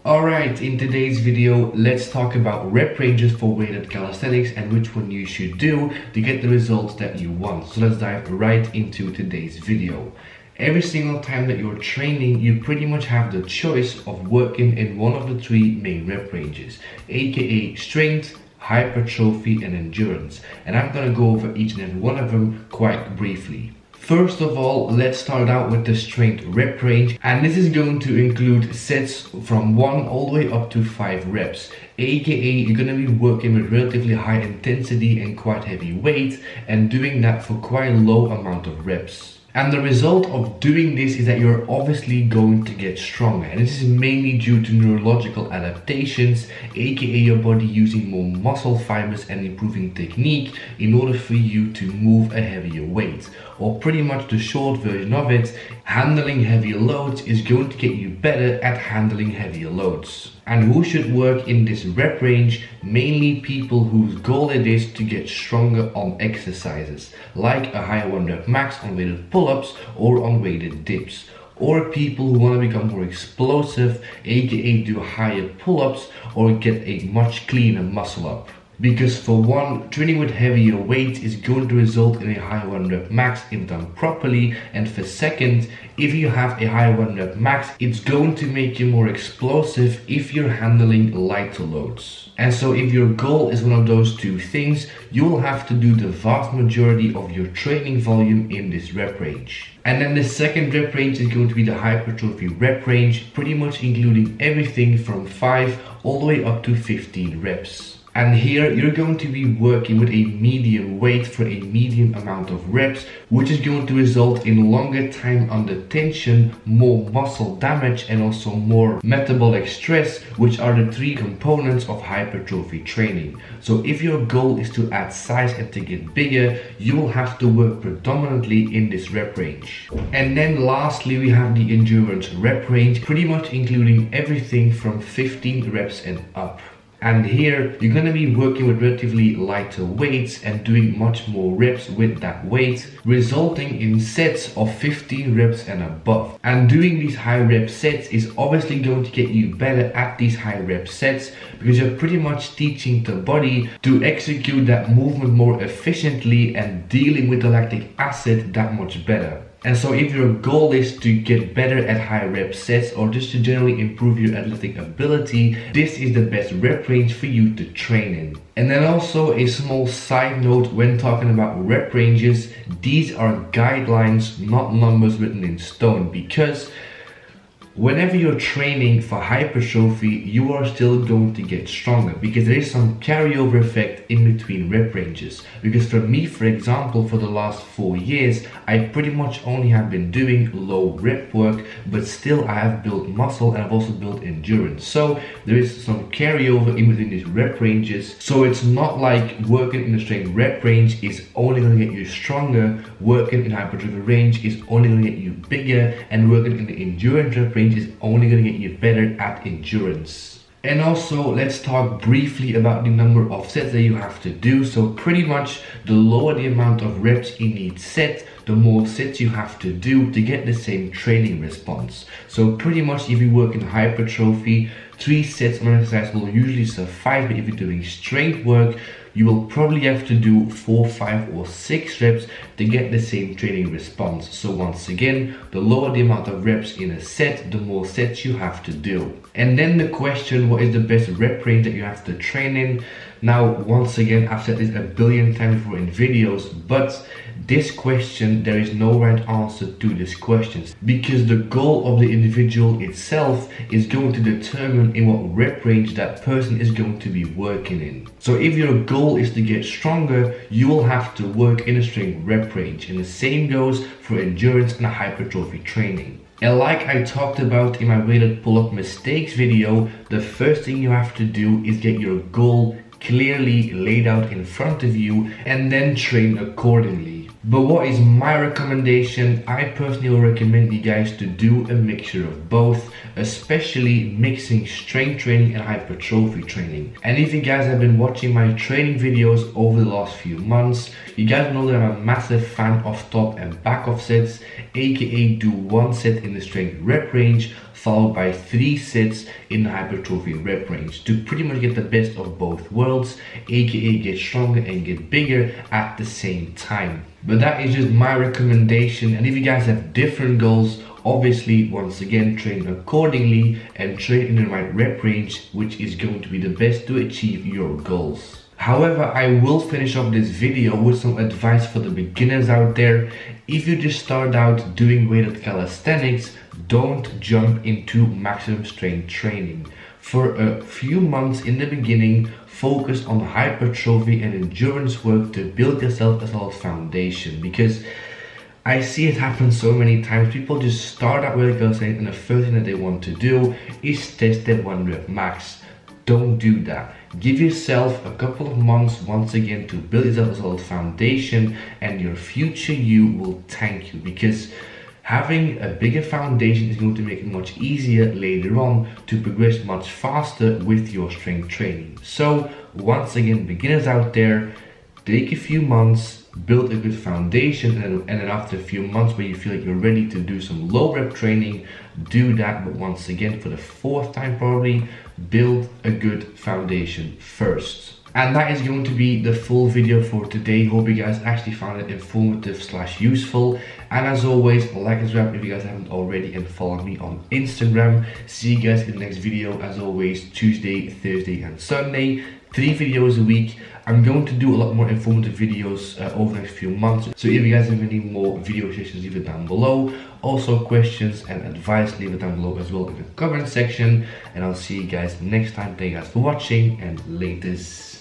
Alright, in today's video, let's talk about rep ranges for weighted calisthenics and which one you should do to get the results that you want. So let's dive right into today's video. Every single time that you're training, you pretty much have the choice of working in one of the three main rep ranges, aka strength, hypertrophy and endurance. And I'm gonna go over each and every one of them quite briefly. First of all, let's start out with the strength rep range, and this is going to include sets from 1 all the way up to 5 reps, aka you're going to be working with relatively high intensity and quite heavy weight and doing that for quite a low amount of reps. And the result of doing this is that you're obviously going to get stronger, and this is mainly due to neurological adaptations, aka your body using more muscle fibers and improving technique in order for you to move a heavier weight. Or pretty much the short version of it, handling heavier loads is going to get you better at handling heavier loads. And who should work in this rep range? Mainly people whose goal it is to get stronger on exercises, like a high 1 rep max on weighted pull-ups or on weighted dips. Or people who want to become more explosive, aka do higher pull-ups or get a much cleaner muscle up. Because for one, training with heavier weight is going to result in a high 1 rep max if done properly, and for second, if you have a high 1 rep max, it's going to make you more explosive if you're handling lighter loads. And so if your goal is one of those two things, you will have to do the vast majority of your training volume in this rep range. And then the second rep range is going to be the hypertrophy rep range, pretty much including everything from 5 all the way up to 15 reps. And here you're going to be working with a medium weight for a medium amount of reps, which is going to result in longer time under tension, more muscle damage and also more metabolic stress, which are the three components of hypertrophy training. So if your goal is to add size and to get bigger, you will have to work predominantly in this rep range. And then lastly, we have the endurance rep range, pretty much including everything from 15 reps and up. And here you're going to be working with relatively lighter weights and doing much more reps with that weight, resulting in sets of 15 reps and above. And doing these high rep sets is obviously going to get you better at these high rep sets, because you're pretty much teaching the body to execute that movement more efficiently and dealing with the lactic acid that much better. And so if your goal is to get better at high rep sets or just to generally improve your athletic ability, this is the best rep range for you to train in. And then also a small side note when talking about rep ranges, these are guidelines, not numbers written in stone, because whenever you're training for hypertrophy, you are still going to get stronger because there is some carryover effect in between rep ranges. Because for me, for example, for the last 4 years, I pretty much only have been doing low rep work, but still I have built muscle and I've also built endurance. So there is some carryover in between these rep ranges. So it's not like working in the strength rep range is only going to get you stronger, working in hypertrophy range is only going to get you bigger, and working in the endurance rep range is only going to get you better at endurance. And also, let's talk briefly about the number of sets that you have to do. So pretty much the lower the amount of reps in each set, the more sets you have to do to get the same training response. So pretty much if you work in hypertrophy, 3 sets on an exercise will usually suffice, but if you're doing strength work, you will probably have to do 4, 5 or 6 reps to get the same training response. So once again, the lower the amount of reps in a set, the more sets you have to do. And then the question, what is the best rep range that you have to train in? Now, once again, I've said this a billion times before in videos, but this question, there is no right answer to this question, because the goal of the individual itself is going to determine in what rep range that person is going to be working in. So if your goal is to get stronger, you will have to work in a strength rep range, and the same goes for endurance and hypertrophy training. And like I talked about in my weighted pull-up mistakes video, the first thing you have to do is get your goal clearly laid out in front of you and then train accordingly. But what is my recommendation? I personally will recommend you guys to do a mixture of both, especially mixing strength training and hypertrophy training. And if you guys have been watching my training videos over the last few months, you guys know that I'm a massive fan of top and back off sets, aka do one set in the strength rep range, followed by 3 sets in the hypertrophy rep range to pretty much get the best of both worlds, aka get stronger and get bigger at the same time. But that is just my recommendation, and if you guys have different goals, obviously once again train accordingly and train in the right rep range, which is going to be the best to achieve your goals. However, I will finish off this video with some advice for the beginners out there. If you just start out doing weighted calisthenics, don't jump into maximum strength training. For a few months in the beginning, focus on hypertrophy and endurance work to build yourself a solid foundation, because I see it happen so many times. People just start out with calisthenics and the first thing that they want to do is test their 1 rep max. Don't do that. Give yourself a couple of months once again to build yourself a solid foundation, and your future you will thank you, because having a bigger foundation is going to make it much easier later on to progress much faster with your strength training. So once again, beginners out there, take a few months, build a good foundation, and then after a few months where you feel like you're ready to do some low rep training, do that. But once again, for the 4th time probably, build a good foundation first. And that is going to be the full video for today. Hope you guys actually found it informative / useful. And as always, like and subscribe if you guys haven't already, and follow me on Instagram. See you guys in the next video. As always, Tuesday, Thursday and Sunday, 3 videos a week. I'm going to do a lot more informative videos over the next few months. So if you guys have any more video sessions, leave it down below. Also questions and advice, leave it down below as well in the comment section. And I'll see you guys next time. Thank you guys for watching, and latest.